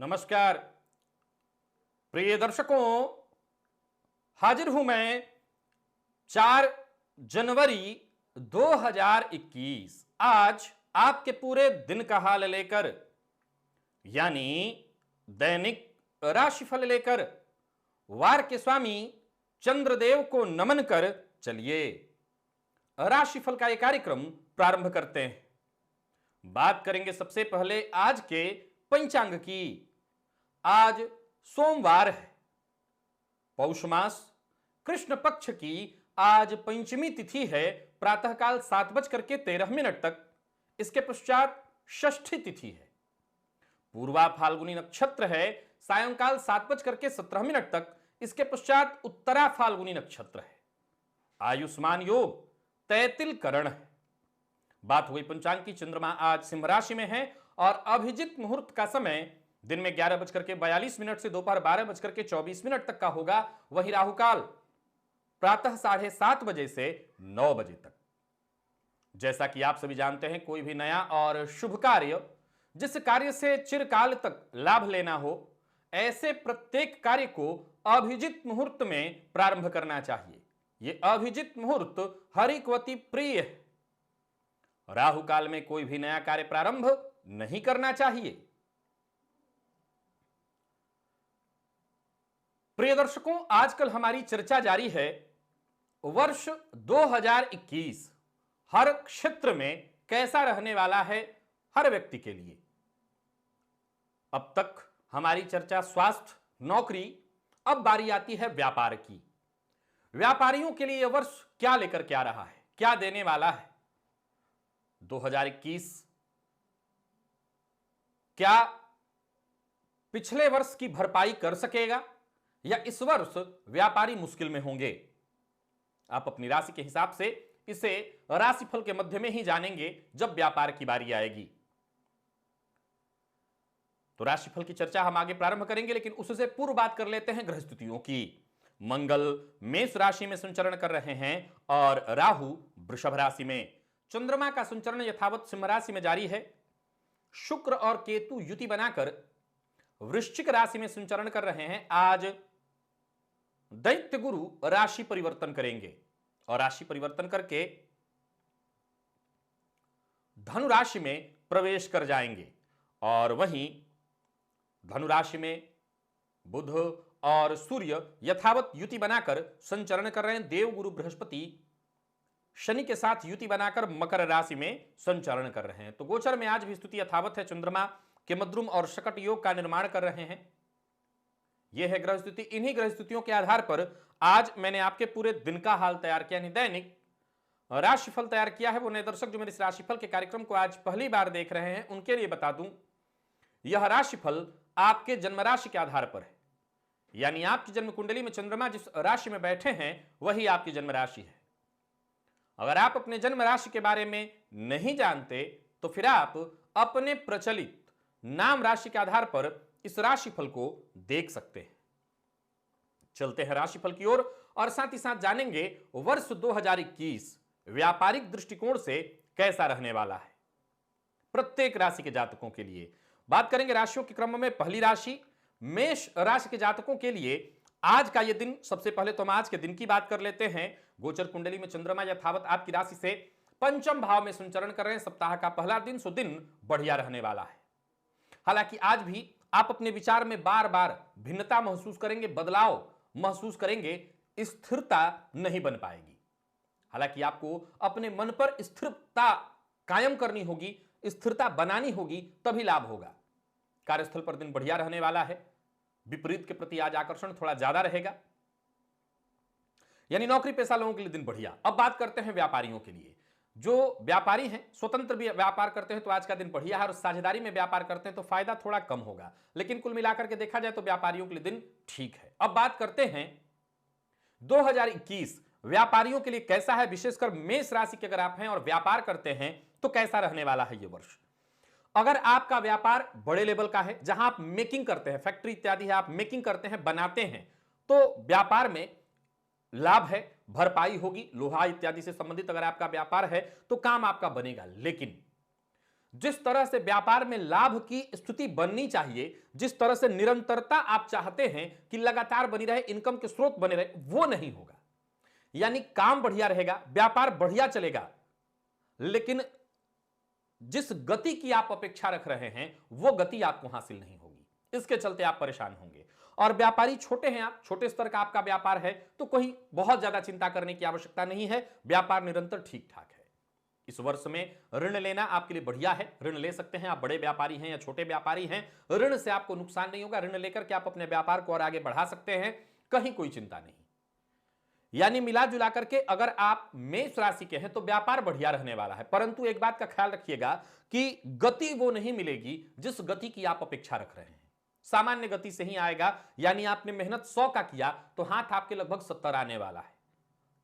नमस्कार प्रिय दर्शकों, हाजिर हूं मैं 4 जनवरी 2021 आज आपके पूरे दिन का हाल लेकर, यानी दैनिक राशिफल लेकर वार के स्वामी चंद्रदेव को नमन कर चलिए राशिफल का यह कार्यक्रम प्रारंभ करते हैं। बात करेंगे सबसे पहले आज के पंचांग की। आज सोमवार है, पौष मास कृष्ण पक्ष की आज पंचमी तिथि है। प्रातःकाल 7:13 तक, इसके पश्चात षष्ठी तिथि है। पूर्वा फाल्गुनी नक्षत्र है, सायंकाल 7:17 तक, इसके पश्चात उत्तरा फाल्गुनी नक्षत्र है। आयुष्मान योग तैतिल करण है। बात हुई पंचांग की। चंद्रमा आज सिंह राशि में है और अभिजित मुहूर्त का समय दिन में 11:42 से दोपहर 12:24 तक का होगा। वही राहुकाल प्रातः 7:30 बजे से 9 बजे तक। जैसा कि आप सभी जानते हैं, कोई भी नया और शुभ कार्य, जिस कार्य से चिरकाल तक लाभ लेना हो, ऐसे प्रत्येक कार्य को अभिजित मुहूर्त में प्रारंभ करना चाहिए। यह अभिजित मुहूर्त हरिकवती प्रिय है। राहु काल में कोई भी नया कार्य प्रारंभ नहीं करना चाहिए। प्रिय दर्शकों, आजकल हमारी चर्चा जारी है वर्ष 2021 हर क्षेत्र में कैसा रहने वाला है हर व्यक्ति के लिए। अब तक हमारी चर्चा स्वास्थ्य, नौकरी, अब बारी आती है व्यापार की। व्यापारियों के लिए यह वर्ष क्या लेकर के आ रहा है, क्या देने वाला है। 2021 क्या पिछले वर्ष की भरपाई कर सकेगा या इस वर्ष व्यापारी मुश्किल में होंगे? आप अपनी राशि के हिसाब से इसे राशिफल के मध्य में ही जानेंगे जब व्यापार की बारी आएगी। तो राशिफल की चर्चा हम आगे प्रारंभ करेंगे, लेकिन उससे पूर्व बात कर लेते हैं ग्रह स्थितियों की। मंगल मेष राशि में संचरण कर रहे हैं और राहु वृषभ राशि में। चंद्रमा का संचरण यथावत सिंह राशि में जारी है। शुक्र और केतु युति बनाकर वृश्चिक राशि में संचरण कर रहे हैं। आज दैत्य गुरु राशि परिवर्तन करेंगे और राशि परिवर्तन करके धनु राशि में प्रवेश कर जाएंगे। और वहीं धनु राशि में बुध और सूर्य यथावत युति बनाकर संचरण कर रहे हैं। देव गुरु बृहस्पति शनि के साथ युति बनाकर मकर राशि में संचरण कर रहे हैं। तो गोचर में आज भी स्थिति यथावत है। चंद्रमा के मद्रुम और शकट योग का निर्माण कर रहे हैं। यह है ग्रह स्थिति। इन्हीं ग्रह स्थितियों के आधार पर आज मैंने आपके पूरे दिन का हाल तैयार किया, यानी दैनिक राशिफल तैयार किया है। वो नए दर्शक जो मेरे इस राशिफल के कार्यक्रम को आज पहली बार देख रहे हैं, उनके लिए बता दूं, यह राशिफल आपके जन्म राशि के आधार पर है। यानी आपकी जन्म कुंडली में चंद्रमा जिस राशि में बैठे हैं वही आपकी जन्म राशि है। अगर आप अपने जन्म राशि के बारे में नहीं जानते तो फिर आप अपने प्रचलित नाम राशि के आधार पर इस राशिफल को देख सकते हैं। चलते हैं राशिफल की ओर और साथ ही साथ जानेंगे वर्ष 2021 व्यापारिक दृष्टिकोण से कैसा रहने वाला है प्रत्येक राशि के जातकों के लिए। बात करेंगे राशियों के क्रम में। पहली राशि मेष राशि के जातकों के लिए आज का यह दिन, सबसे पहले तो हम आज के दिन की बात कर लेते हैं। गोचर कुंडली में चंद्रमा यथावत आपकी राशि से पंचम भाव में संचरण कर रहे हैं। सप्ताह का पहला दिन, सो दिन बढ़िया रहने वाला है। हालांकि आज भी आप अपने विचार में बार बार भिन्नता महसूस करेंगे, बदलाव महसूस करेंगे, स्थिरता नहीं बन पाएगी। हालांकि आपको अपने मन पर स्थिरता कायम करनी होगी, स्थिरता बनानी होगी, तभी लाभ होगा। कार्यस्थल पर दिन बढ़िया रहने वाला है। विपरीत के प्रति आज आकर्षण थोड़ा ज्यादा रहेगा, यानी नौकरी पेशा लोगों के लिए दिन बढ़िया। अब बात करते हैं व्यापारियों के लिए। जो व्यापारी हैं, स्वतंत्र भी व्यापार करते हैं तो आज का दिन बढ़िया है, और साझेदारी में व्यापार करते हैं तो फायदा थोड़ा कम होगा, लेकिन कुल मिलाकर के देखा जाए तो व्यापारियों के लिए दिन ठीक है। अब बात करते हैं 2021 व्यापारियों के लिए कैसा है, विशेषकर मेष राशि के अगर आप हैं और व्यापार करते हैं तो कैसा रहने वाला है यह वर्ष। अगर आपका व्यापार बड़े लेवल का है, जहां आप मेकिंग करते हैं, फैक्ट्री इत्यादि है, आप मेकिंग करते हैं, बनाते हैं, तो व्यापार में लाभ है, भरपाई होगी। लोहा इत्यादि से संबंधित अगर आपका व्यापार है तो काम आपका बनेगा। लेकिन जिस तरह से व्यापार में लाभ की स्थिति बननी चाहिए, जिस तरह से निरंतरता आप चाहते हैं कि लगातार बनी रहे, इनकम के स्रोत बने रहे, वो नहीं होगा। यानी काम बढ़िया रहेगा, व्यापार बढ़िया चलेगा, लेकिन जिस गति की आप अपेक्षा रख रहे हैं वो गति आपको हासिल नहीं होगी। इसके चलते आप परेशान होंगे। और व्यापारी छोटे हैं, आप छोटे स्तर का आपका व्यापार है, तो कोई बहुत ज्यादा चिंता करने की आवश्यकता नहीं है, व्यापार निरंतर ठीक ठाक है। इस वर्ष में ऋण लेना आपके लिए बढ़िया है, ऋण ले सकते हैं। आप बड़े व्यापारी हैं या छोटे व्यापारी हैं, ऋण से आपको नुकसान नहीं होगा। ऋण लेकर के आप अपने व्यापार को और आगे बढ़ा सकते हैं, कहीं कोई चिंता नहीं। यानी मिला जुला करके अगर आप मेष राशि के हैं तो व्यापार बढ़िया रहने वाला है, परंतु एक बात का ख्याल रखिएगा कि गति वो नहीं मिलेगी जिस गति की आप अपेक्षा रख रहे हैं। सामान्य गति से ही आएगा, यानी आपने मेहनत 100 का किया तो हाथ आपके लगभग 70 आने वाला है।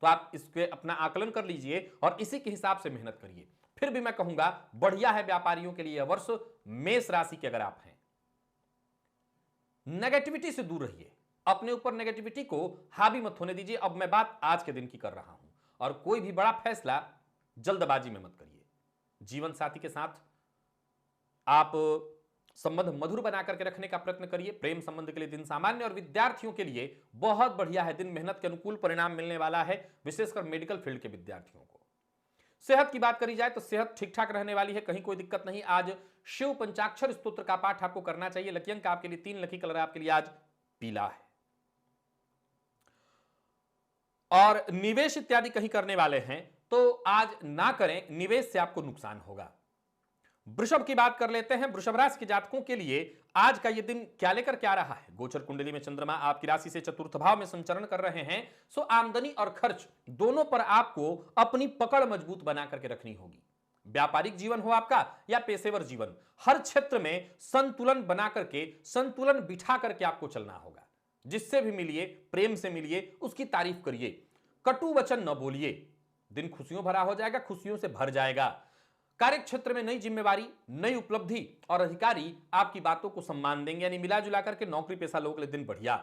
तो आप इसके अपना आकलन कर लीजिए और इसी के हिसाब से मेहनत करिए। फिर भी मैं कहूंगा बढ़िया है व्यापारियों के लिए यह वर्ष। मेष राशि के अगर आप हैं, नेगेटिविटी से दूर रहिए, अपने ऊपर नेगेटिविटी को हावी मत होने दीजिए। अब मैं बात आज के दिन की कर रहा हूं, और कोई भी बड़ा फैसला जल्दबाजी में मत करिए। जीवन साथी के साथ आप संबंध मधुर बना करके रखने का प्रयत्न करिए। प्रेम संबंध के लिए दिन सामान्य, और विद्यार्थियों के लिए बहुत बढ़िया है दिन। मेहनत के अनुकूल परिणाम मिलने वाला है, विशेषकर मेडिकल फील्ड के विद्यार्थियों को। सेहत की बात करी जाए तो सेहत ठीक ठाक रहने वाली है, कहीं कोई दिक्कत नहीं। आज शिव पंचाक्षर स्तोत्र का पाठ आपको करना चाहिए। लकी अंक आपके लिए 3, लकी कलर आपके लिए आज पीला है। और निवेश इत्यादि कहीं करने वाले हैं तो आज ना करें, निवेश से आपको नुकसान होगा। वृषभ की बात कर लेते हैं। वृषभ राशि के जातकों के लिए आज का यह दिन क्या लेकर क्या रहा है। गोचर कुंडली में चंद्रमा आपकी राशि से चतुर्थ भाव में संचरण कर रहे हैं, सो आमदनी और खर्च दोनों पर आपको अपनी पकड़ मजबूत बना करके रखनी होगी। व्यापारिक जीवन हो आपका या पेशेवर जीवन, हर क्षेत्र में संतुलन बना करके, संतुलन बिठा करके आपको चलना होगा। जिससे भी मिलिए, प्रेम से मिलिए, उसकी तारीफ करिए, कटु वचन न बोलिए। दिन खुशियों भरा हो जाएगा, खुशियों से भर जाएगा। कार्य क्षेत्र में नई जिम्मेवारी, नई उपलब्धि और अधिकारी आपकी बातों को सम्मान देंगे। यानी मिला जुला करके नौकरी पेशा लोगों के लिए दिन बढ़िया।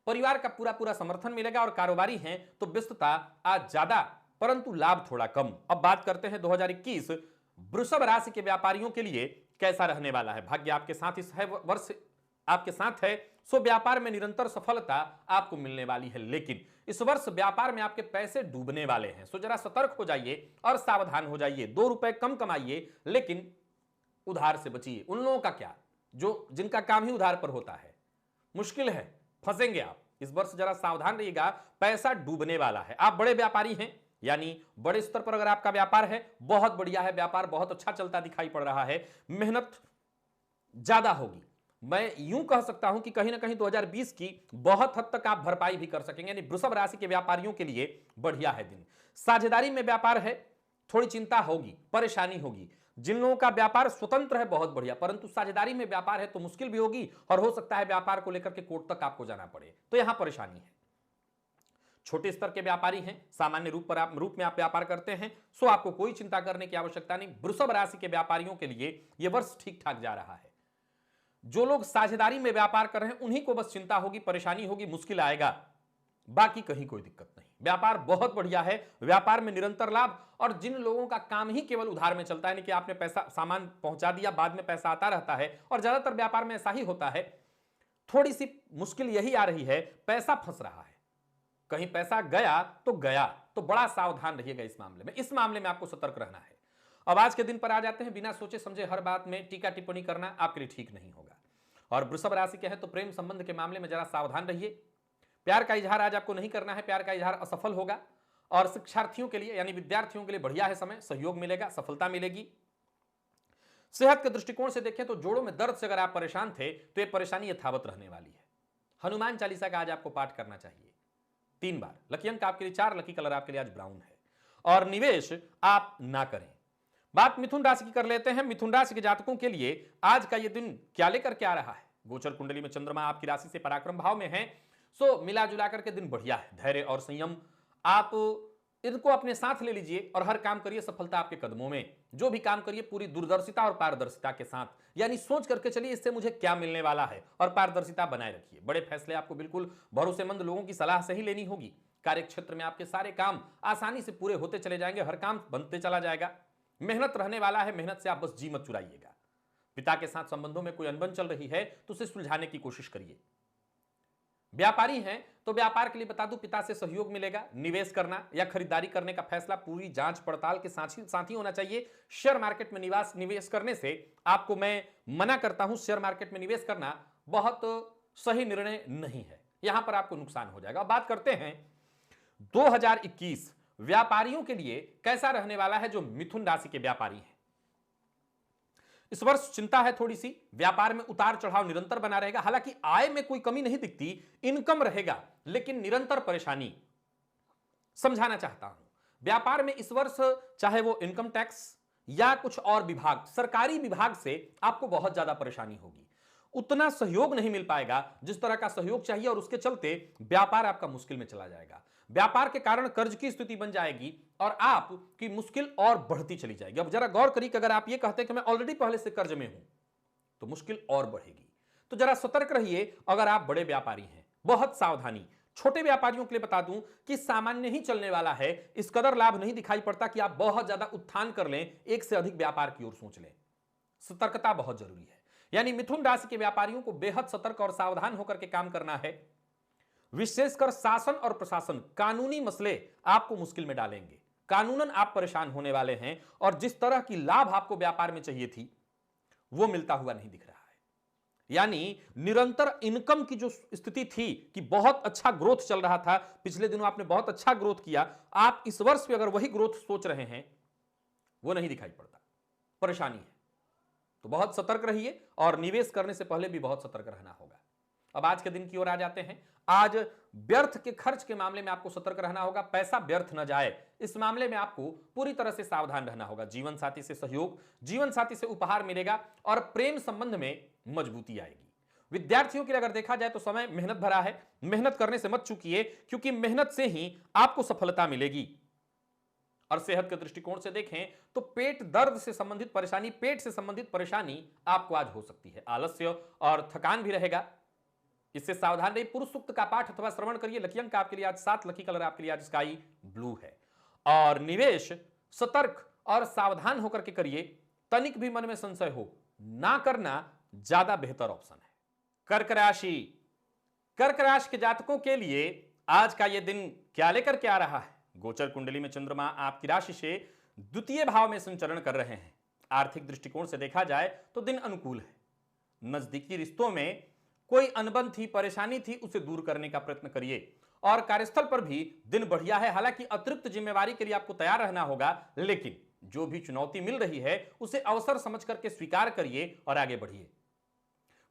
परिवार का पूरा पूरा समर्थन मिलेगा, और कारोबारी हैं तो व्यस्तता आज ज्यादा परंतु लाभ थोड़ा कम। अब बात करते हैं 2021 वृषभ राशि के व्यापारियों के लिए कैसा रहने वाला है। भाग्य आपके साथ इस वर्ष आपके साथ है, सो व्यापार में निरंतर सफलता आपको मिलने वाली है। लेकिन इस वर्ष व्यापार में आपके पैसे डूबने वाले हैं, सो जरा सतर्क हो जाइए और सावधान हो जाइए। 2 रुपए कम कमाइए, लेकिन उधार से बचिए। उन लोगों का क्या जो जिनका काम ही उधार पर होता है, मुश्किल है, फंसेंगे आप। इस वर्ष जरा सावधान रहिएगा, पैसा डूबने वाला है। आप बड़े व्यापारी हैं, यानी बड़े स्तर पर अगर आपका व्यापार है, बहुत बढ़िया है, व्यापार बहुत अच्छा चलता दिखाई पड़ रहा है, मेहनत ज्यादा होगी। मैं यूं कह सकता हूं कि कहीं ना कहीं 2020 की बहुत हद तक आप भरपाई भी कर सकेंगे। यानी वृषभ राशि के व्यापारियों के लिए बढ़िया है दिन। साझेदारी में व्यापार है, थोड़ी चिंता होगी, परेशानी होगी। जिन लोगों का व्यापार स्वतंत्र है बहुत बढ़िया, परंतु साझेदारी में व्यापार है तो मुश्किल भी होगी, और हो सकता है व्यापार को लेकर के कोर्ट तक आपको जाना पड़े, तो यहां परेशानी है। छोटे स्तर के व्यापारी हैं, सामान्य रूप में आप व्यापार करते हैं, सो आपको कोई चिंता करने की आवश्यकता नहीं। वृषभ राशि के व्यापारियों के लिए यह वर्ष ठीक ठाक जा रहा है। जो लोग साझेदारी में व्यापार कर रहे हैं उन्हीं को बस चिंता होगी, परेशानी होगी, मुश्किल आएगा, बाकी कहीं कोई दिक्कत नहीं। व्यापार बहुत बढ़िया है, व्यापार में निरंतर लाभ। और जिन लोगों का काम ही केवल उधार में चलता है, यानी कि आपने पैसा सामान पहुंचा दिया, बाद में पैसा आता रहता है, और ज्यादातर व्यापार में ऐसा ही होता है। थोड़ी सी मुश्किल यही आ रही है, पैसा फंस रहा है, कहीं पैसा गया तो बड़ा सावधान रहिएगा इस मामले में। इस मामले में आपको सतर्क रहना है। अब आज के दिन पर आ जाते हैं। बिना सोचे समझे हर बात में टीका टिप्पणी करना आपके लिए ठीक नहीं होगा। और वृषभ राशि के हैं तो प्रेम संबंध के मामले में जरा सावधान रहिए। प्यार का इजहार आज आपको नहीं करना है, प्यार का इजहार असफल होगा। और शिक्षार्थियों के लिए यानी विद्यार्थियों के लिए बढ़िया है समय, सहयोग मिलेगा, सफलता मिलेगी। सेहत के दृष्टिकोण से देखें तो जोड़ों में दर्द से अगर आप परेशान थे तो यह परेशानी यथावत रहने वाली है। हनुमान चालीसा का आज आपको पाठ करना चाहिए 3 बार। लकी अंक आपके लिए 4, लकी कलर आपके लिए आज ब्राउन है। और निवेश आप ना करें। बात मिथुन राशि की कर लेते हैं। मिथुन राशि के जातकों के लिए आज का यह दिन क्या लेकर के आ रहा है। गोचर कुंडली में चंद्रमा आपकी राशि से पराक्रम भाव में है, सो मिला जुला करके दिन बढ़िया है। धैर्य और संयम आप इनको अपने साथ ले लीजिए और हर काम करिए, सफलता आपके कदमों में। जो भी काम करिए पूरी दूरदर्शिता और पारदर्शिता के साथ, यानी सोच करके चलिए इससे मुझे क्या मिलने वाला है, और पारदर्शिता बनाए रखिए। बड़े फैसले आपको बिल्कुल भरोसेमंद लोगों की सलाह से ही लेनी होगी। कार्य क्षेत्र में आपके सारे काम आसानी से पूरे होते चले जाएंगे, हर काम बनते चला जाएगा। मेहनत रहने वाला है, मेहनत से आप बस जी मत चुराइएगा। पिता के साथ संबंधों में कोई अनबन चल रही है तो उसे सुलझाने की कोशिश करिए। व्यापारी हैं तो व्यापार के लिए बता दूं, पिता से सहयोग मिलेगा। निवेश करना या खरीदारी करने का फैसला पूरी जांच पड़ताल के साथ ही होना चाहिए। शेयर मार्केट में निवेश करने से आपको मैं मना करता हूं। शेयर मार्केट में निवेश करना बहुत सही निर्णय नहीं है, यहां पर आपको नुकसान हो जाएगा। बात करते हैं 2021 व्यापारियों के लिए कैसा रहने वाला है। जो मिथुन राशि के व्यापारी हैं, इस वर्ष चिंता है थोड़ी सी, व्यापार में उतार चढ़ाव निरंतर बना रहेगा। हालांकि आय में कोई कमी नहीं दिखती, इनकम रहेगा, लेकिन निरंतर परेशानी। समझाना चाहता हूं, व्यापार में इस वर्ष चाहे वो इनकम टैक्स या कुछ और विभाग, सरकारी विभाग से आपको बहुत ज्यादा परेशानी होगी। उतना सहयोग नहीं मिल पाएगा जिस तरह का सहयोग चाहिए, और उसके चलते व्यापार आपका मुश्किल में चला जाएगा। व्यापार के कारण कर्ज की स्थिति बन जाएगी और आपकी मुश्किल और बढ़ती चली जाएगी। अब जरा गौर करिए कि अगर आप ये कहते हैं कि मैं ऑलरेडी पहले से कर्ज में हूं तो मुश्किल और बढ़ेगी। तो जरा सतर्क रहिए। अगर आप बड़े व्यापारी हैं, बहुत सावधानी। छोटे व्यापारियों के लिए बता दूं कि सामान्य ही चलने वाला है, इस कदर लाभ नहीं दिखाई पड़ता कि आप बहुत ज्यादा उत्थान कर लें, एक से अधिक व्यापार की ओर सोच लें। सतर्कता बहुत जरूरी है। यानी मिथुन राशि के व्यापारियों को बेहद सतर्क और सावधान होकर के काम करना है। विशेषकर शासन और प्रशासन, कानूनी मसले आपको मुश्किल में डालेंगे। कानूनन आप परेशान होने वाले हैं, और जिस तरह की लाभ आपको व्यापार में चाहिए थी वो मिलता हुआ नहीं दिख रहा है। यानी निरंतर इनकम की जो स्थिति थी कि बहुत अच्छा ग्रोथ चल रहा था, पिछले दिनों आपने बहुत अच्छा ग्रोथ किया, आप इस वर्ष भी अगर वही ग्रोथ सोच रहे हैं वो नहीं दिखाई पड़ता, परेशानी है। तो बहुत सतर्क रहिए, और निवेश करने से पहले भी बहुत सतर्क रहना होगा। अब आज के दिन की ओर आ जाते हैं। आज व्यर्थ के खर्च के मामले में आपको सतर्क रहना होगा, पैसा व्यर्थ न जाए, इस मामले में आपको पूरी तरह से सावधान रहना होगा। जीवन साथी से सहयोग, जीवन साथी से उपहार मिलेगा, और प्रेम संबंध में मजबूती आएगी। विद्यार्थियों के लिए अगर देखा जाए तो समय मेहनत भरा है, मेहनत करने से मत चूकिए, क्योंकि मेहनत से ही आपको सफलता मिलेगी। और सेहत के दृष्टिकोण से देखें तो पेट दर्द से संबंधित परेशानी, पेट से संबंधित परेशानी आपको आज हो सकती है। आलस्य और थकान भी रहेगा, इससे सावधान रहिए। पुरुष सूक्त का पाठ अथवा श्रवण करिए। लकी अंक आपके लिए आज 7, लकी कलर आपके लिए आज स्काई ब्लू है। और निवेश सतर्क और सावधान होकर के करिए, तनिक भी मन में संशय हो ना करना ज्यादा बेहतर ऑप्शन है। कर्क राशि, कर्क राशि के जातकों के लिए आज का यह दिन क्या लेकर के आ रहा है। गोचर कुंडली में चंद्रमा आपकी राशि से द्वितीय भाव में संचरण कर रहे हैं। आर्थिक दृष्टिकोण से देखा जाए तो दिन अनुकूल है। नजदीकी रिश्तों में कोई अनबन थी, परेशानी थी, उसे दूर करने का प्रयत्न करिए। और कार्यस्थल पर भी दिन बढ़िया है। हालांकि अतिरिक्त जिम्मेवारी के लिए आपको तैयार रहना होगा, लेकिन जो भी चुनौती मिल रही है उसे अवसर समझ करके स्वीकार करिए और आगे बढ़िए।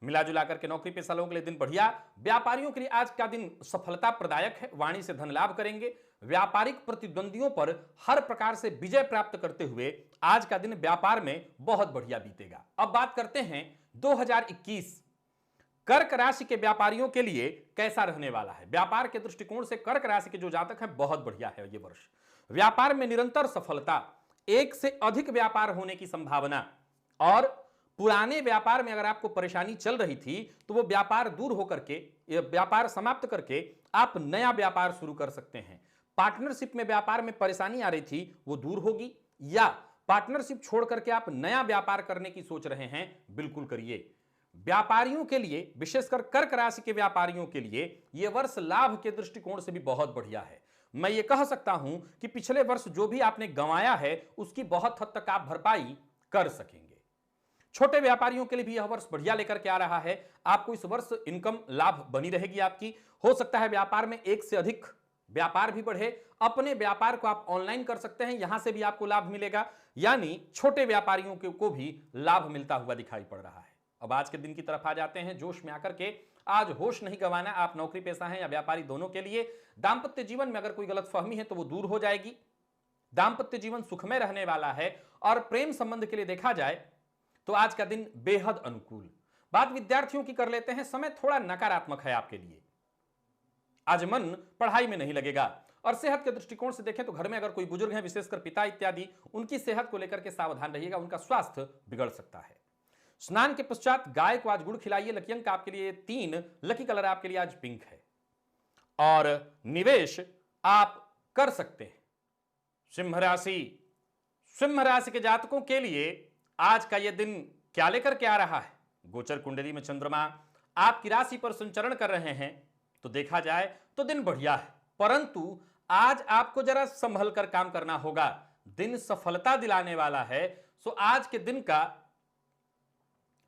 मिला जुला करके नौकरी पेशा लोगों के लिए दिन बढ़िया। व्यापारियों के लिए आज का दिन सफलता प्रदायक है, वाणी से धन लाभ करेंगे। व्यापारिक प्रतिद्वंदियों पर हर प्रकार से विजय प्राप्त करते हुए आज का दिन व्यापार में बहुत बढ़िया बीतेगा। अब बात करते हैं 2021 कर्क राशि के व्यापारियों के लिए कैसा रहने वाला है। व्यापार के दृष्टिकोण से कर्क राशि के जो जातक हैं बहुत बढ़िया है ये वर्ष। व्यापार में निरंतर सफलता, एक से अधिक व्यापार होने की संभावना, और पुराने व्यापार में अगर आपको परेशानी चल रही थी तो वो व्यापार दूर होकर के, व्यापार समाप्त करके आप नया व्यापार शुरू कर सकते हैं। पार्टनरशिप में व्यापार में परेशानी आ रही थी वो दूर होगी, या पार्टनरशिप छोड़ करके आप नया व्यापार करने की सोच रहे हैं, बिल्कुल करिए। व्यापारियों के लिए, विशेषकर कर्क राशि के व्यापारियों के लिए यह वर्ष लाभ के दृष्टिकोण से भी बहुत बढ़िया है। मैं ये कह सकता हूं कि पिछले वर्ष जो भी आपने गंवाया है उसकी बहुत हद तक आप भरपाई कर सकेंगे। छोटे व्यापारियों के लिए भी यह वर्ष बढ़िया लेकर के आ रहा है। आपको इस वर्ष इनकम लाभ बनी रहेगी आपकी। हो सकता है व्यापार में एक से अधिक व्यापार भी बढ़े। अपने व्यापार को आप ऑनलाइन कर सकते हैं, यहां से भी आपको लाभ मिलेगा। यानी छोटे व्यापारियों को भी लाभ मिलता हुआ दिखाई पड़ रहा है। अब आज के दिन की तरफ आ जाते हैं, जोश में आकर के। आज होश नहीं गंवाना। आप नौकरी पेशा हैं या व्यापारी, दोनों के लिए दांपत्य जीवन में अगर कोई गलतफहमी है तो वो दूर हो जाएगी। दांपत्य जीवन सुखमय रहने वाला है। और प्रेम संबंध के लिए देखा जाए तो आज का दिन बेहद अनुकूल। बात विद्यार्थियों की कर लेते हैं। समय थोड़ा नकारात्मक है आपके लिए। आज मन पढ़ाई में नहीं लगेगा। और सेहत के दृष्टिकोण से देखें तो घर में अगर कोई बुजुर्ग हैं, विशेषकर पिता इत्यादि, उनकी सेहत को लेकर के सावधान रहिएगा, उनका स्वास्थ्य बिगड़ सकता है। स्नान के पश्चात गाय को आज गुड़ खिलाइए। लकी अंक आपके लिए 3, लकी कलर आपके लिए आज पिंक है। और निवेश आप कर सकते हैं। सिंह राशि, सिंह राशि के जातकों के लिए आज का यह दिन क्या लेकर के आ रहा है? गोचर कुंडली में चंद्रमा आपकी राशि पर संचरण कर रहे हैं तो देखा जाए तो दिन बढ़िया है, परंतु आज आपको जरा संभल कर काम करना होगा। दिन सफलता दिलाने वाला है, सो आज के दिन का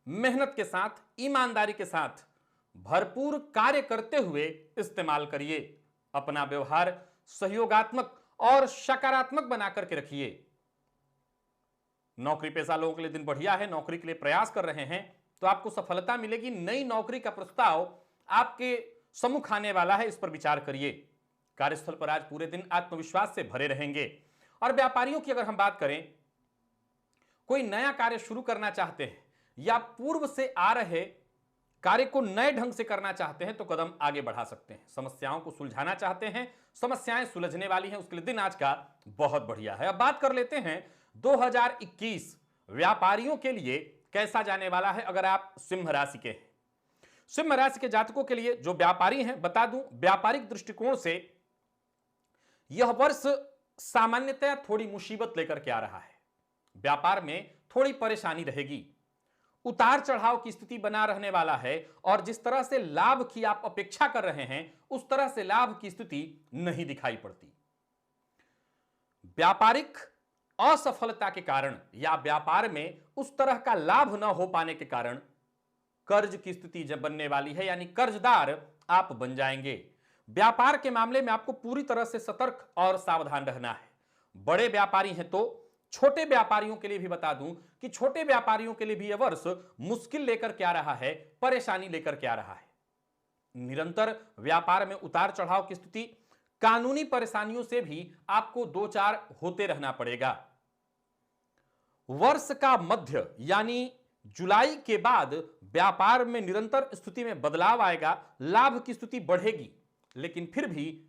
मेहनत के साथ, ईमानदारी के साथ भरपूर कार्य करते हुए इस्तेमाल करिए। अपना व्यवहार सहयोगात्मक और सकारात्मक बनाकर के रखिए। नौकरी पेशा लोगों के लिए दिन बढ़िया है। नौकरी के लिए प्रयास कर रहे हैं तो आपको सफलता मिलेगी। नई नौकरी का प्रस्ताव आपके सम्मुख आने वाला है, इस पर विचार करिए। कार्यस्थल पर आज पूरे दिन आत्मविश्वास से भरे रहेंगे। और व्यापारियों की अगर हम बात करें, कोई नया कार्य शुरू करना चाहते हैं या पूर्व से आ रहे कार्य को नए ढंग से करना चाहते हैं तो कदम आगे बढ़ा सकते हैं। समस्याओं को सुलझाना चाहते हैं, समस्याएं सुलझने वाली हैं, उसके लिए दिन आज का बहुत बढ़िया है। अब बात कर लेते हैं 2021 व्यापारियों के लिए कैसा जाने वाला है। अगर आप सिंह राशि के हैं, सिंह राशि के जातकों के लिए जो व्यापारी हैं, बता दूं व्यापारिक दृष्टिकोण से यह वर्ष सामान्यतया थोड़ी मुसीबत लेकर के आ रहा है। व्यापार में थोड़ी परेशानी रहेगी, उतार चढ़ाव की स्थिति बना रहने वाला है और जिस तरह से लाभ की आप अपेक्षा कर रहे हैं उस तरह से लाभ की स्थिति नहीं दिखाई पड़ती। व्यापारिक असफलता के कारण या व्यापार में उस तरह का लाभ न हो पाने के कारण कर्ज की स्थिति जब बनने वाली है, यानी कर्जदार आप बन जाएंगे। व्यापार के मामले में आपको पूरी तरह से सतर्क और सावधान रहना है। बड़े व्यापारी हैं तो छोटे व्यापारियों के लिए भी बता दूं कि छोटे व्यापारियों के लिए भी यह वर्ष मुश्किल लेकर के आ रहा है, परेशानी लेकर के आ रहा है। निरंतर व्यापार में उतार चढ़ाव की स्थिति, कानूनी परेशानियों से भी आपको दो चार होते रहना पड़ेगा। वर्ष का मध्य यानी जुलाई के बाद व्यापार में निरंतर स्थिति में बदलाव आएगा, लाभ की स्थिति बढ़ेगी। लेकिन फिर भी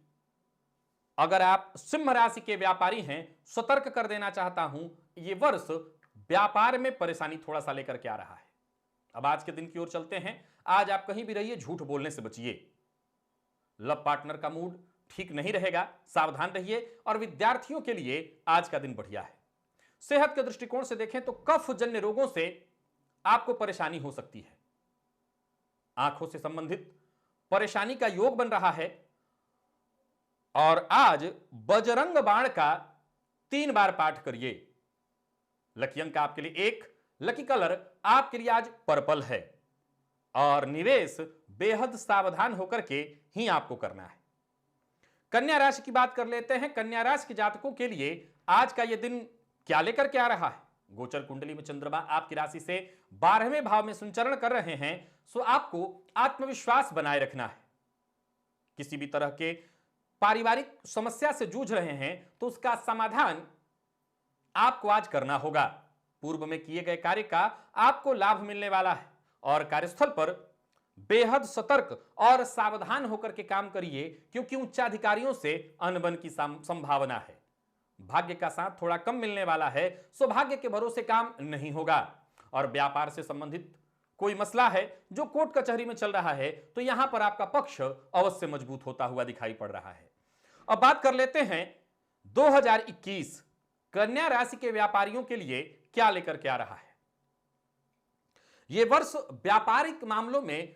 अगर आप सिंह राशि के व्यापारी हैं, सतर्क कर देना चाहता हूं, यह वर्ष व्यापार में परेशानी थोड़ा सा लेकर के आ रहा है। अब आज के दिन की ओर चलते हैं। आज आप कहीं भी रहिए, झूठ बोलने से बचिए। लव पार्टनर का मूड ठीक नहीं रहेगा, सावधान रहिए। और विद्यार्थियों के लिए आज का दिन बढ़िया है। सेहत के दृष्टिकोण से देखें तो कफ जन्य रोगों से आपको परेशानी हो सकती है। आंखों से संबंधित परेशानी का योग बन रहा है। और आज बजरंग बाण का 3 बार पाठ करिए। लकी अंक आपके लिए 1, लकी कलर आपके लिए आज पर्पल है। और निवेश बेहद सावधान होकर के ही आपको करना है। कन्या राशि की बात कर लेते हैं। कन्या राशि के जातकों के लिए आज का यह दिन क्या लेकर के आ रहा है। गोचर कुंडली में चंद्रमा आपकी राशि से 12वें भाव में संचरण कर रहे हैं, सो आपको आत्मविश्वास बनाए रखना है। किसी भी तरह के पारिवारिक समस्या से जूझ रहे हैं तो उसका समाधान आपको आज करना होगा। पूर्व में किए गए कार्य का आपको लाभ मिलने वाला है। और कार्यस्थल पर बेहद सतर्क और सावधान होकर के काम करिए, क्योंकि उच्चाधिकारियों से अनबन की संभावना है। भाग्य का साथ थोड़ा कम मिलने वाला है, सौभाग्य के भरोसे काम नहीं होगा। और व्यापार से संबंधित कोई मसला है जो कोर्ट कचहरी में चल रहा है तो यहां पर आपका पक्ष अवश्य मजबूत होता हुआ दिखाई पड़ रहा है। अब बात कर लेते हैं 2021 कन्या राशि के व्यापारियों के लिए क्या लेकर के आ रहा है। यह वर्ष व्यापारिक मामलों में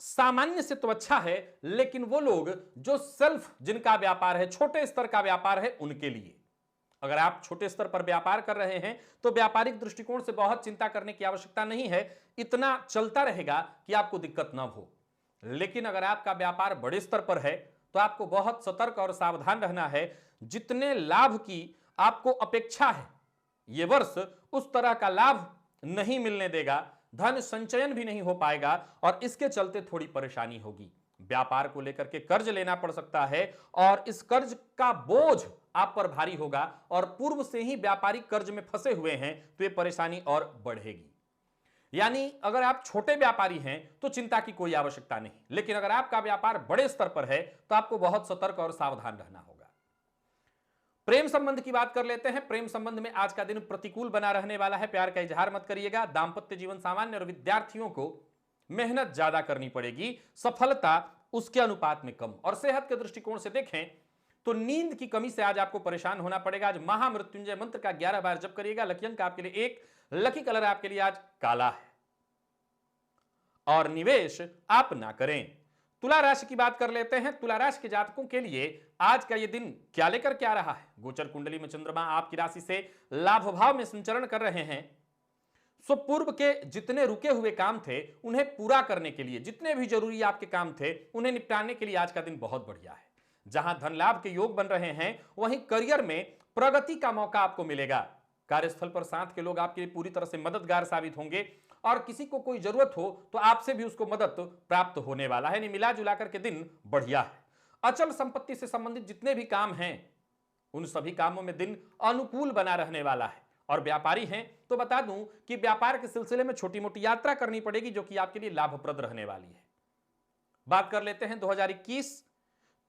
सामान्य से तो अच्छा है, लेकिन वो लोग जो सेल्फ जिनका व्यापार है, छोटे स्तर का व्यापार है, उनके लिए। अगर आप छोटे स्तर पर व्यापार कर रहे हैं तो व्यापारिक दृष्टिकोण से बहुत चिंता करने की आवश्यकता नहीं है, इतना चलता रहेगा कि आपको दिक्कत न हो। लेकिन अगर आपका व्यापार बड़े स्तर पर है तो आपको बहुत सतर्क और सावधान रहना है। जितने लाभ की आपको अपेक्षा है, यह वर्ष उस तरह का लाभ नहीं मिलने देगा, धन संचयन भी नहीं हो पाएगा और इसके चलते थोड़ी परेशानी होगी। व्यापार को लेकर के कर्ज लेना पड़ सकता है और इस कर्ज का बोझ आप पर भारी होगा। और पूर्व से ही व्यापारिक कर्ज में फंसे हुए हैं तो यह परेशानी और बढ़ेगी। यानी अगर आप छोटे व्यापारी हैं तो चिंता की कोई आवश्यकता नहीं, लेकिन अगर आपका व्यापार बड़े स्तर पर है तो आपको बहुत सतर्क और सावधान रहना होगा। प्रेम संबंध की बात कर लेते हैं। प्रेम संबंध में आज का दिन प्रतिकूल बना रहने वाला है। प्यार का इजहार मत करिएगा। दांपत्य जीवन सामान्य और विद्यार्थियों को मेहनत ज्यादा करनी पड़ेगी, सफलता उसके अनुपात में कम। और सेहत के दृष्टिकोण से देखें तो नींद की कमी से आज आपको परेशान होना पड़ेगा। आज महामृत्युंजय मंत्र का 11 बार जप करिएगा। लकी अंक आपके लिए 1, लकी कलर आपके लिए आज काला है और निवेश आप ना करें। तुला राशि की बात कर लेते हैं। तुला राशि के जातकों के लिए आज का यह दिन क्या लेकर के आ रहा है? गोचर कुंडली में चंद्रमा आपकी राशि से लाभ भाव में संचरण कर रहे हैं। सो पूर्व के जितने रुके हुए काम थे उन्हें पूरा करने के लिए, जितने भी जरूरी आपके काम थे उन्हें निपटाने के लिए आज का दिन बहुत बढ़िया है। जहां धन लाभ के योग बन रहे हैं वहीं करियर में प्रगति का मौका आपको मिलेगा। कार्यस्थल पर साथ के लोग आपके लिए पूरी तरह से मददगार साबित होंगे और किसी को कोई जरूरत हो तो आपसे भी उसको मदद प्राप्त होने वाला है। मिला जुला करके दिन बढ़िया है। अचल संपत्ति से संबंधित जितने भी काम हैं उन सभी कामों में दिन अनुकूल बना रहने वाला है। और व्यापारी हैं तो बता दूं कि व्यापार के सिलसिले में छोटी मोटी यात्रा करनी पड़ेगी जो कि आपके लिए लाभप्रद रहने वाली है। बात कर लेते हैं 2021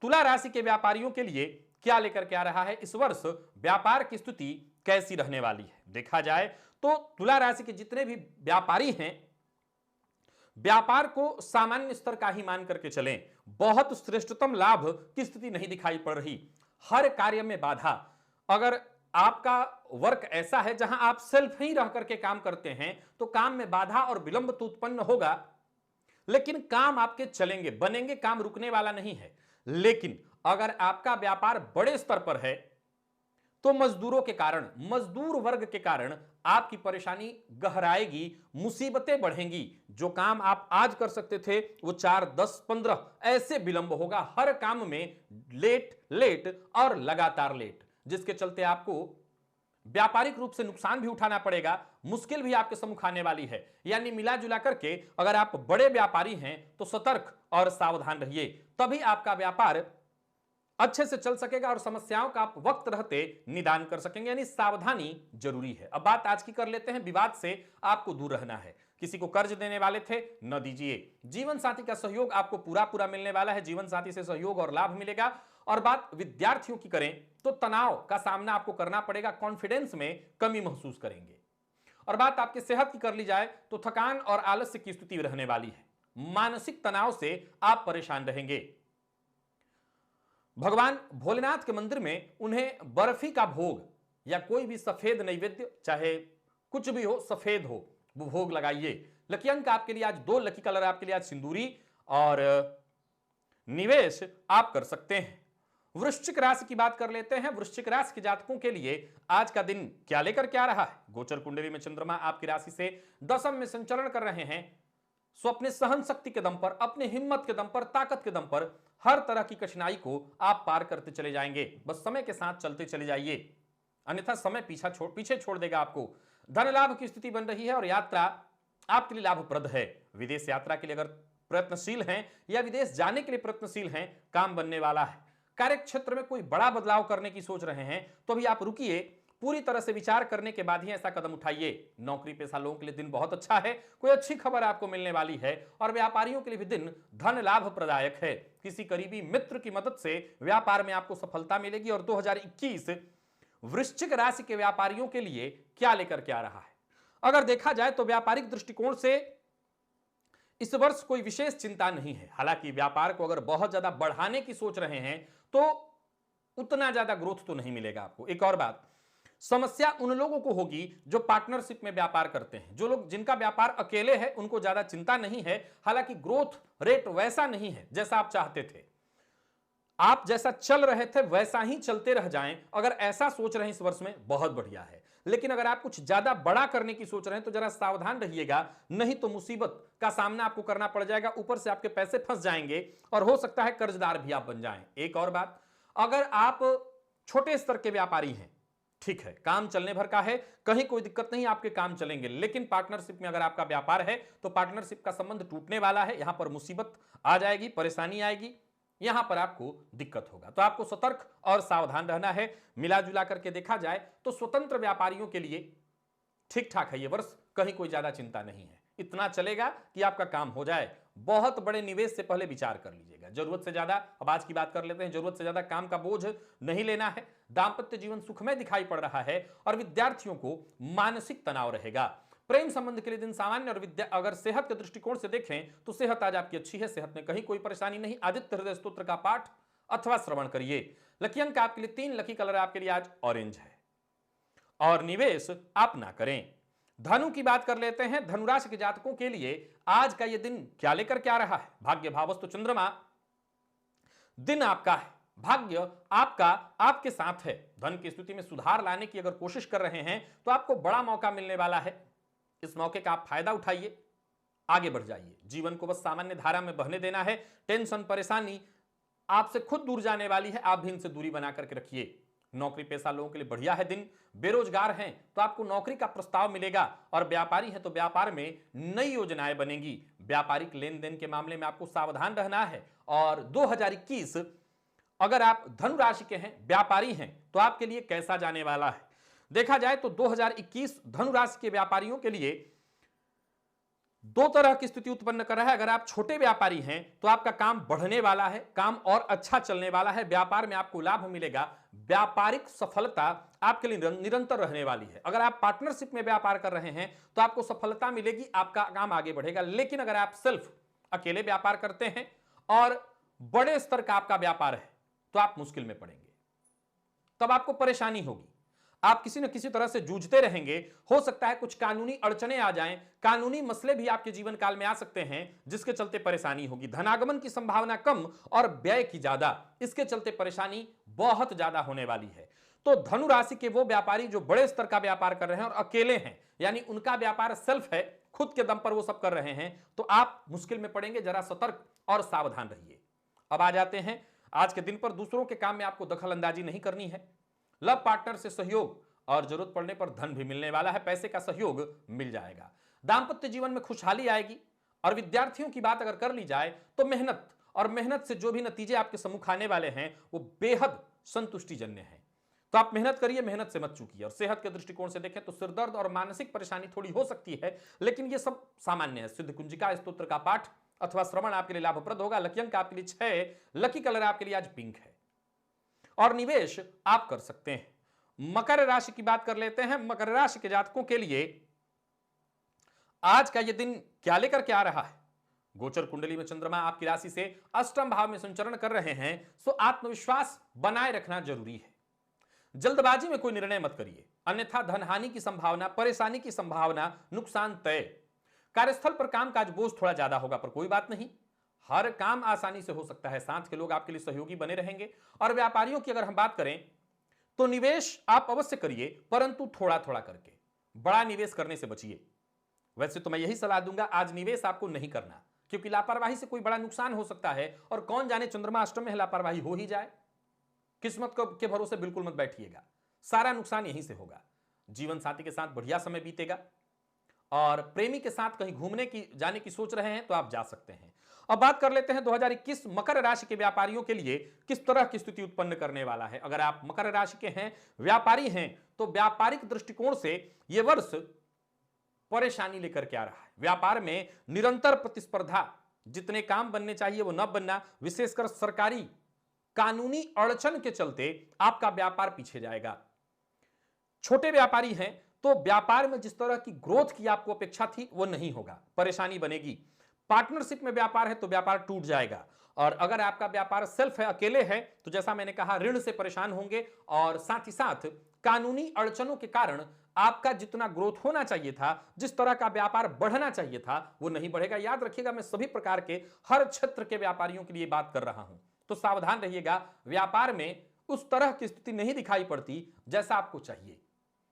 तुला राशि के व्यापारियों के लिए क्या लेकर के आ रहा है। इस वर्ष व्यापार की स्थिति कैसी रहने वाली है? देखा जाए तो तुला राशि के जितने भी व्यापारी हैं व्यापार को सामान्य स्तर का ही मान करके चलें। बहुत श्रेष्ठतम लाभ की स्थिति नहीं दिखाई पड़ रही। हर कार्य में बाधा। अगर आपका वर्क ऐसा है जहां आप सेल्फ ही रह करके काम करते हैं तो काम में बाधा और विलंब तो उत्पन्न होगा, लेकिन काम आपके चलेंगे, बनेंगे, काम रुकने वाला नहीं है। लेकिन अगर आपका व्यापार बड़े स्तर पर है तो मजदूरों के कारण, मजदूर वर्ग के कारण आपकी परेशानी गहराएगी, मुसीबतें बढ़ेंगी। जो काम आप आज कर सकते थे वो 4, 10, 15 ऐसे विलंब होगा। हर काम में लेट लेट और लगातार लेट, जिसके चलते आपको व्यापारिक रूप से नुकसान भी उठाना पड़ेगा, मुश्किल भी आपके सम्मुख आने वाली है। यानी मिला जुला करके अगर आप बड़े व्यापारी हैं तो सतर्क और सावधान रहिए, तभी आपका व्यापार अच्छे से चल सकेगा और समस्याओं का आप वक्त रहते निदान कर सकेंगे। यानी सावधानी जरूरी है। अब बात आज की कर लेते हैं। विवाद से आपको दूर रहना है। किसी को कर्ज देने वाले थे, न दीजिए। जीवन साथी का सहयोग आपको पूरा मिलने वाला है। जीवन साथी से सहयोग और लाभ मिलेगा। और बात विद्यार्थियों की करें तो तनाव का सामना आपको करना पड़ेगा, कॉन्फिडेंस में कमी महसूस करेंगे। और बात आपकी सेहत की कर ली जाए तो थकान और आलस्य की स्थिति रहने वाली है। मानसिक तनाव से आप परेशान रहेंगे। भगवान भोलेनाथ के मंदिर में उन्हें बर्फी का भोग या कोई भी सफेद नैवेद्य, चाहे कुछ भी हो, सफेद हो, वो भोग लगाइए। लकी अंक आपके लिए आज 2, लकी कलर आपके लिए आज सिंदूरी और निवेश आप कर सकते हैं। वृश्चिक राशि की बात कर लेते हैं। वृश्चिक राशि के जातकों के लिए आज का दिन क्या लेकर के आ रहा है? गोचर कुंडली में चंद्रमा आपकी राशि से दशम में संचरण कर रहे हैं। सो अपने सहन शक्ति के दम पर, अपने हिम्मत के दम पर, ताकत के दम पर हर तरह की कठिनाई को आप पार करते चले जाएंगे। बस समय के साथ चलते चले जाइए, अन्यथा समय पीछे छोड़ देगा आपको। धन लाभ की स्थिति बन रही है और यात्रा आपके लिए लाभप्रद है। विदेश यात्रा के लिए अगर प्रयत्नशील हैं या विदेश जाने के लिए प्रयत्नशील हैं, काम बनने वाला है। कार्य क्षेत्र में कोई बड़ा बदलाव करने की सोच रहे हैं तो अभी आप रुकिए, पूरी तरह से विचार करने के बाद ही ऐसा कदम उठाइए। नौकरी पेशा लोगों के लिए दिन बहुत अच्छा है, कोई अच्छी खबर आपको मिलने वाली है। और व्यापारियों के लिए भी दिन धन लाभ प्रदायक है। किसी करीबी मित्र की मदद से व्यापार में आपको सफलता मिलेगी। और 2021 वृश्चिक राशि के व्यापारियों के लिए क्या लेकर के आ रहा है? अगर देखा जाए तो व्यापारिक दृष्टिकोण से इस वर्ष कोई विशेष चिंता नहीं है। हालांकि व्यापार को अगर बहुत ज्यादा बढ़ाने की सोच रहे हैं तो उतना ज्यादा ग्रोथ तो नहीं मिलेगा आपको। एक और बात, समस्या उन लोगों को होगी जो पार्टनरशिप में व्यापार करते हैं। जो लोग जिनका व्यापार अकेले है उनको ज्यादा चिंता नहीं है। हालांकि ग्रोथ रेट वैसा नहीं है जैसा आप चाहते थे। आप जैसा चल रहे थे वैसा ही चलते रह जाएं, अगर ऐसा सोच रहे हैं इस वर्ष में, बहुत बढ़िया है। लेकिन अगर आप कुछ ज्यादा बड़ा करने की सोच रहे हैं तो जरा सावधान रहिएगा, नहीं तो मुसीबत का सामना आपको करना पड़ जाएगा। ऊपर से आपके पैसे फंस जाएंगे और हो सकता है कर्जदार भी आप बन जाएं। एक और बात, अगर आप छोटे स्तर के व्यापारी हैं, ठीक है, काम चलने भर का है, कहीं कोई दिक्कत नहीं, आपके काम चलेंगे। लेकिन पार्टनरशिप में अगर आपका व्यापार है तो पार्टनरशिप का संबंध टूटने वाला है। यहां पर मुसीबत आ जाएगी, परेशानी आएगी, यहां पर आपको दिक्कत होगा। तो आपको सतर्क और सावधान रहना है। मिला जुला करके देखा जाए तो स्वतंत्र व्यापारियों के लिए ठीक ठाक है ये वर्ष, कहीं कोई ज्यादा चिंता नहीं है। इतना चलेगा कि आपका काम हो जाए। बहुत बड़े निवेश से पहले विचार कर लीजिएगा। जरूरत से ज्यादा, अब आज की बात कर लेते हैं, जरूरत से ज्यादा काम का बोझ नहीं लेना है। दांपत्य जीवन सुखमय दिखाई पड़ रहा है और विद्यार्थियों को मानसिक तनाव रहेगा। प्रेम संबंध के लिए दिन सामान्य और अगर सेहत के दृष्टिकोण से देखें तो सेहत आज आपकी अच्छी है। सेहत में कहीं कोई परेशानी नहीं। आदित्य हृदय स्तोत्र का पाठ अथवा श्रवण करिए। लकी अंक आपके लिए 3, लकी कलर आपके लिए आज ऑरेंज है। और निवेश आप ना करें। धनु की बात कर लेते हैं। धनु राशि के जातकों के लिए आज का यह दिन क्या लेकर के आ रहा है? भाग्य भावस्तु चंद्रमा दिन आपका है, भाग्य आपका आपके साथ है। धन की स्थिति में सुधार लाने की अगर कोशिश कर रहे हैं तो आपको बड़ा मौका मिलने वाला है। इस मौके का आप फायदा उठाइए, आगे बढ़ जाइए। जीवन को बस सामान्य धारा में बहने देना है। टेंशन परेशानी आपसे खुद दूर जाने वाली है, आप भी इनसे दूरी बना करके रखिए। नौकरी पेशा लोगों के लिए बढ़िया है दिन। बेरोजगार हैं तो आपको नौकरी का प्रस्ताव मिलेगा, और व्यापारी हैं तो व्यापार में नई योजनाएं बनेंगी। व्यापारिक लेन देन के मामले में आपको सावधान रहना है। और 2021 अगर आप धनु राशि के हैं, व्यापारी हैं, तो आपके लिए कैसा जाने वाला है? देखा जाए तो 2021 धनु राशि के व्यापारियों के लिए दो तरह की स्थिति उत्पन्न कर रहा है। अगर आप छोटे व्यापारी हैं तो आपका काम बढ़ने वाला है, काम और अच्छा चलने वाला है, व्यापार में आपको लाभ मिलेगा, व्यापारिक सफलता आपके लिए निरंतर रहने वाली है। अगर आप पार्टनरशिप में व्यापार कर रहे हैं तो आपको सफलता मिलेगी, आपका काम आगे बढ़ेगा। लेकिन अगर आप सिर्फ अकेले व्यापार करते हैं और बड़े स्तर का आपका व्यापार है तो आप मुश्किल में पड़ेंगे, तब आपको परेशानी होगी। आप किसी न किसी तरह से जूझते रहेंगे। हो सकता है कुछ कानूनी अड़चने आ जाएं, कानूनी मसले भी आपके जीवन काल में आ सकते हैं, जिसके चलते परेशानी होगी। धनागमन की संभावना कम और व्यय की ज्यादा, इसके चलते परेशानी बहुत ज्यादा होने वाली है। तो धनु राशि के वो व्यापारी जो बड़े स्तर का व्यापार कर रहे हैं और अकेले हैं, यानी उनका व्यापार सेल्फ है, खुद के दम पर वो सब कर रहे हैं, तो आप मुश्किल में पड़ेंगे। जरा सतर्क और सावधान रहिए। अब आ जाते हैं आज के दिन पर। दूसरों के काम में आपको दखल अंदाजी नहीं करनी है। लव पार्टनर से सहयोग और जरूरत पड़ने पर धन भी मिलने वाला है, पैसे का सहयोग मिल जाएगा। दांपत्य जीवन में खुशहाली आएगी। और विद्यार्थियों की बात अगर कर ली जाए तो मेहनत और मेहनत से जो भी नतीजे आपके सम्मुख आने वाले हैं वो बेहद संतुष्टिजन्य हैं। तो आप मेहनत करिए, मेहनत से मत चूकिए। और सेहत के दृष्टिकोण से देखें तो सिरदर्द और मानसिक परेशानी थोड़ी हो सकती है, लेकिन ये सब सामान्य है। सिद्ध कुंजिका स्तोत्र का पाठ अथवा श्रवण आपके लिए लाभप्रद होगा। लकी अंक आपके लिए 6, लकी कलर आपके लिए आज पिंक है। और निवेश आप कर सकते हैं। मकर राशि की बात कर लेते हैं। मकर राशि के जातकों के लिए आज का यह दिन क्या लेकर के आ रहा है? गोचर कुंडली में चंद्रमा आपकी राशि से अष्टम भाव में संचरण कर रहे हैं, सो आत्मविश्वास बनाए रखना जरूरी है। जल्दबाजी में कोई निर्णय मत करिए, अन्यथा धनहानि की संभावना, परेशानी की संभावना, नुकसान तय। कार्यस्थल पर कामकाज बोझ थोड़ा ज्यादा होगा, पर कोई बात नहीं, हर काम आसानी से हो सकता है। साथ के लोग आपके लिए सहयोगी बने रहेंगे। और व्यापारियों की अगर हम बात करें तो निवेश आप अवश्य करिए, परंतु थोड़ा थोड़ा करके, बड़ा निवेश करने से बचिए। वैसे तो मैं यही सलाह दूंगा, आज निवेश आपको नहीं करना, क्योंकि लापरवाही से कोई बड़ा नुकसान हो सकता है। और कौन जाने चंद्रमा अष्टम में लापरवाही हो ही जाए। किस्मत के भरोसे बिल्कुल मत बैठिएगा, सारा नुकसान यहीं से होगा। जीवन साथी के साथ बढ़िया समय बीतेगा। और प्रेमी के साथ कहीं घूमने की जाने की सोच रहे हैं तो आप जा सकते हैं। अब बात कर लेते हैं 2021 मकर राशि के व्यापारियों के लिए किस तरह की स्थिति उत्पन्न करने वाला है। अगर आप मकर राशि के हैं, व्यापारी हैं, तो व्यापारिक दृष्टिकोण से यह वर्ष परेशानी लेकर के आ रहा है। व्यापार में निरंतर प्रतिस्पर्धा, जितने काम बनने चाहिए वो न बनना, विशेषकर सरकारी कानूनी अड़चन के चलते आपका व्यापार पीछे जाएगा। छोटे व्यापारी हैं तो व्यापार में जिस तरह की ग्रोथ की आपको अपेक्षा थी वो नहीं होगा, परेशानी बनेगी। पार्टनरशिप में व्यापार है तो व्यापार टूट जाएगा। और अगर आपका व्यापार सेल्फ है, अकेले है, तो जैसा मैंने कहा, ऋण से परेशान होंगे। और साथ ही साथ कानूनी अड़चनों के कारण आपका जितना ग्रोथ होना चाहिए था, जिस तरह का व्यापार बढ़ना चाहिए था, वो नहीं बढ़ेगा। याद रखिएगा, मैं सभी प्रकार के हर क्षेत्र के व्यापारियों के लिए बात कर रहा हूं, तो सावधान रहिएगा। व्यापार में उस तरह की स्थिति नहीं दिखाई पड़ती जैसा आपको चाहिए।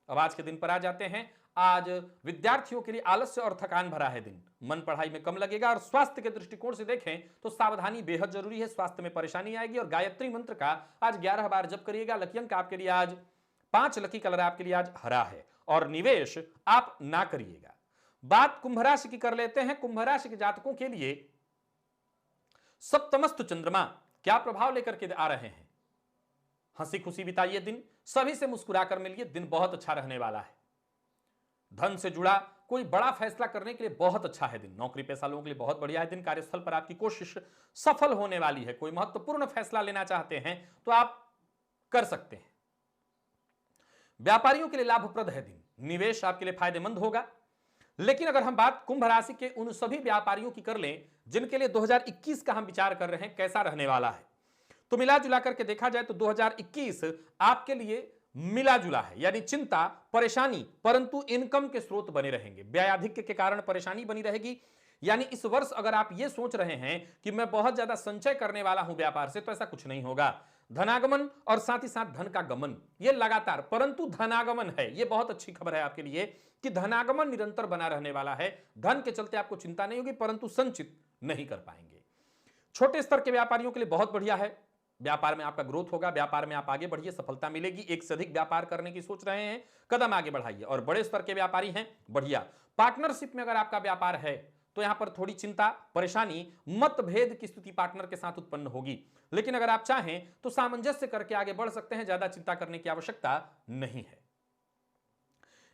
अब आज के दिन पर आ जाते हैं। आज विद्यार्थियों के लिए आलस्य और थकान भरा है दिन, मन पढ़ाई में कम लगेगा। और स्वास्थ्य के दृष्टिकोण से देखें तो सावधानी बेहद जरूरी है, स्वास्थ्य में परेशानी आएगी। और गायत्री मंत्र का आज 11 बार जप करिएगा। लकी अंक आपके लिए आज 5, लकी कलर आपके लिए आज हरा है। और निवेश आप ना करिएगा। बात कुंभ राशि की कर लेते हैं। कुंभ राशि के जातकों के लिए सप्तमस्थ चंद्रमा क्या प्रभाव लेकर के आ रहे हैं? हंसी खुशी बिताइए दिन, सभी से मुस्कुराकर मिलिए, दिन बहुत अच्छा रहने वाला है। धन से जुड़ा कोई बड़ा फैसला करने के लिए बहुत अच्छा है दिन। नौकरी पेशा लोगों के लिए बहुत बढ़िया है दिन। कार्यस्थल पर आपकी कोशिश सफल होने वाली है। कोई महत्वपूर्ण फैसला लेना चाहते हैं तो आप कर सकते हैं। व्यापारियों के लिए लाभप्रद है दिन, निवेश आपके लिए फायदेमंद होगा। लेकिन अगर हम बात कुंभ राशि के उन सभी व्यापारियों की कर लें जिनके लिए 2021 का हम विचार कर रहे हैं कैसा रहने वाला है, तो मिला जुला करके देखा जाए तो 2021 आपके लिए मिला जुला है, यानी चिंता, परेशानी, परंतु इनकम के स्रोत बने रहेंगे। व्ययाधिक्य के कारण परेशानी बनी रहेगी, यानी इस वर्ष अगर आप ये सोच रहे हैं कि मैं बहुत ज्यादा संचय करने वाला हूं व्यापार से, तो ऐसा कुछ नहीं होगा। धनागमन और साथ ही साथ धन का गमन ये लगातार, परंतु धनागमन है, ये बहुत अच्छी खबर है आपके लिए कि धनागमन निरंतर बना रहने वाला है। धन के चलते आपको चिंता नहीं होगी, परंतु संचित नहीं कर पाएंगे। छोटे स्तर के व्यापारियों के लिए बहुत बढ़िया है, व्यापार में आपका ग्रोथ होगा, व्यापार में आप आगे बढ़िए, सफलता मिलेगी। एक से अधिक व्यापार करने की सोच रहे हैं, कदम आगे बढ़ाइए। और बड़े स्तर के व्यापारी हैं, बढ़िया। पार्टनरशिप में अगर आपका व्यापार है तो यहां पर थोड़ी चिंता, परेशानी, मतभेद की स्थिति पार्टनर के साथ उत्पन्न होगी, लेकिन अगर आप चाहें तो सामंजस्य करके आगे बढ़ सकते हैं, ज्यादा चिंता करने की आवश्यकता नहीं है।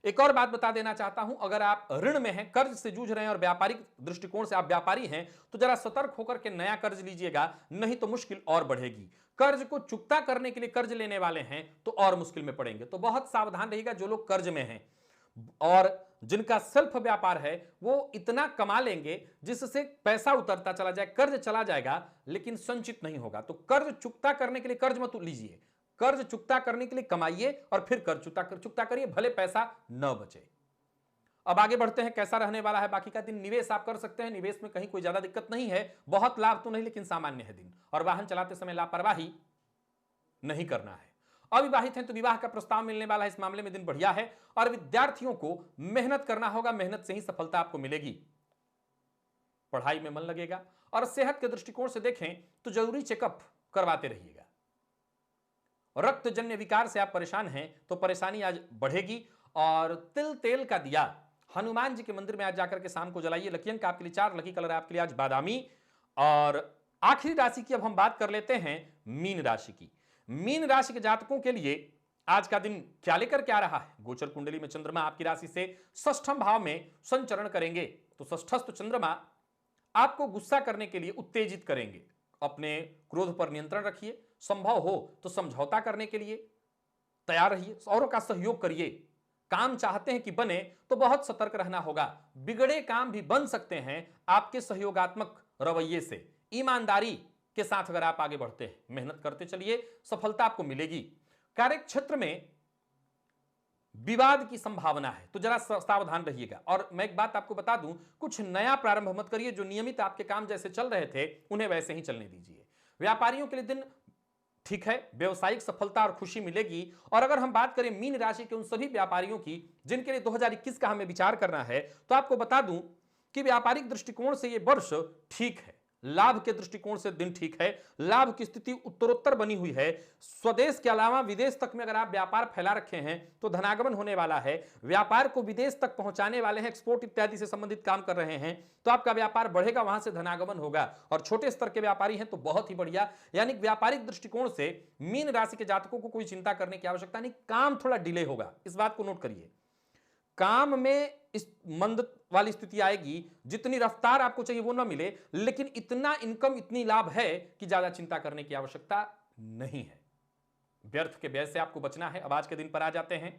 एक और बात बता देना चाहता हूं, अगर आप ऋण में हैं, कर्ज से जूझ रहे हैं और व्यापारिक दृष्टिकोण से आप व्यापारी हैं, तो जरा सतर्क होकर के नया कर्ज लीजिएगा, नहीं तो मुश्किल और बढ़ेगी। कर्ज को चुकता करने के लिए कर्ज लेने वाले हैं तो और मुश्किल में पड़ेंगे, तो बहुत सावधान रहिएगा। जो लोग कर्ज में हैं और जिनका सेल्फ व्यापार है, वो इतना कमा लेंगे जिससे पैसा उतरता चला जाए, कर्ज चला जाएगा, लेकिन संचित नहीं होगा। तो कर्ज चुकता करने के लिए कर्ज मत लीजिए, कर्ज चुकता करने के लिए कमाइए और फिर कर्ज चुकता करिए, भले पैसा न बचे। अब आगे बढ़ते हैं, कैसा रहने वाला है बाकी का दिन। निवेश आप कर सकते हैं, निवेश में कहीं कोई ज्यादा दिक्कत नहीं है, बहुत लाभ तो नहीं लेकिन सामान्य है दिन। और वाहन चलाते समय लापरवाही नहीं करना है। अविवाहित हैं तो विवाह का प्रस्ताव मिलने वाला है, इस मामले में दिन बढ़िया है। और विद्यार्थियों को मेहनत करना होगा, मेहनत से ही सफलता आपको मिलेगी, पढ़ाई में मन लगेगा। और सेहत के दृष्टिकोण से देखें तो जरूरी चेकअप करवाते रहिएगा। रक्तजन्य विकार से आप परेशान हैं तो परेशानी आज बढ़ेगी। और तिल तेल का दिया हनुमान जी के मंदिर में आज जाकर के शाम को जलाइए। लकी अंक आपके लिए 4, लकी कलर आपके लिए आज बादामी। और आखिरी राशि की अब हम बात कर लेते हैं मीन राशि की। मीन राशि के जातकों के लिए आज का दिन क्या लेकर के आ रहा है। गोचर कुंडली में चंद्रमा आपकी राशि से षष्ठम भाव में संचरण करेंगे, तो षष्ठस्थ चंद्रमा आपको गुस्सा करने के लिए उत्तेजित करेंगे। अपने क्रोध पर नियंत्रण रखिए, संभव हो तो समझौता करने के लिए तैयार रहिए, औरों का सहयोग करिए। काम चाहते हैं कि बने तो बहुत सतर्क रहना होगा, बिगड़े काम भी बन सकते हैं आपके सहयोगात्मक रवैये से। ईमानदारी के साथ अगर आप आगे बढ़ते हैं, मेहनत करते चलिए, सफलता आपको मिलेगी। कार्य क्षेत्र में विवाद की संभावना है, तो जरा सावधान रहिएगा। और मैं एक बात आपको बता दूं, कुछ नया प्रारंभ मत करिए, जो नियमित आपके काम जैसे चल रहे थे उन्हें वैसे ही चलने दीजिए। व्यापारियों के लिए दिन ठीक है, व्यवसायिक सफलता और खुशी मिलेगी। और अगर हम बात करें मीन राशि के उन सभी व्यापारियों की जिनके लिए 2021 का हमें विचार करना है, तो आपको बता दूं कि व्यापारिक दृष्टिकोण से यह वर्ष ठीक है, लाभ के दृष्टिकोण से दिन ठीक है, लाभ की स्थिति उत्तरोत्तर बनी हुई है। स्वदेश के अलावा विदेश तक में अगर आप व्यापार फैला रखे हैं तो धनागमन होने वाला है। व्यापार को विदेश तक पहुंचाने वाले हैं, एक्सपोर्ट इत्यादि से संबंधित काम कर रहे हैं, तो आपका व्यापार बढ़ेगा, वहां से धनागमन होगा। और छोटे स्तर के व्यापारी हैं तो बहुत ही बढ़िया, यानी व्यापारिक दृष्टिकोण से मीन राशि के जातकों को कोई चिंता करने की आवश्यकता नहीं। काम थोड़ा डिले होगा, इस बात को नोट करिए। काम में इस मंद वाली स्थिति आएगी, जितनी रफ्तार आपको चाहिए वो ना मिले, लेकिन इतना इनकम, इतनी लाभ है कि ज्यादा चिंता करने की आवश्यकता नहीं है। व्यर्थ के व्यय से आपको बचना है। अब आज के दिन पर आ जाते हैं।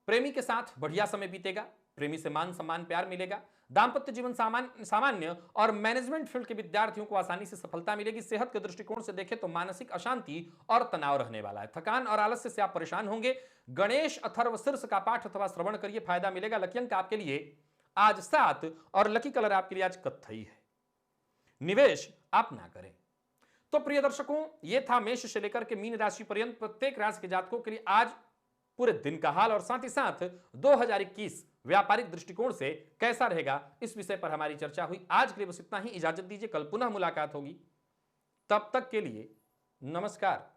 प्रेमी के साथ बढ़िया समय बीतेगा, प्रेमी से मान सम्मान प्यार मिलेगा। दांपत्य जीवन सामान्य और मैनेजमेंट फील्ड के विद्यार्थियों को आसानी से सफलता मिलेगी। सेहत के दृष्टिकोण से देखें तो मानसिक अशांति और तनाव रहने वाला है। थकान और आलस्य से आप परेशान होंगे। गणेश अथर्व शीर्ष का पाठ अथवा श्रवण करिए, फायदा मिलेगा। लकी अंक आपके लिए आज 7 और लकी कलर आपके लिए आज कत्थई है। निवेश आप ना करें। तो प्रिय दर्शकों, यह था मेष से लेकर के मीन राशि पर्यंत प्रत्येक राशि के जातकों के लिए आज पूरे दिन का हाल, और साथ ही साथ 2021 व्यापारिक दृष्टिकोण से कैसा रहेगा, इस विषय पर हमारी चर्चा हुई। आज के लिए बस इतना ही, इजाजत दीजिए, कल पुनः मुलाकात होगी। तब तक के लिए नमस्कार।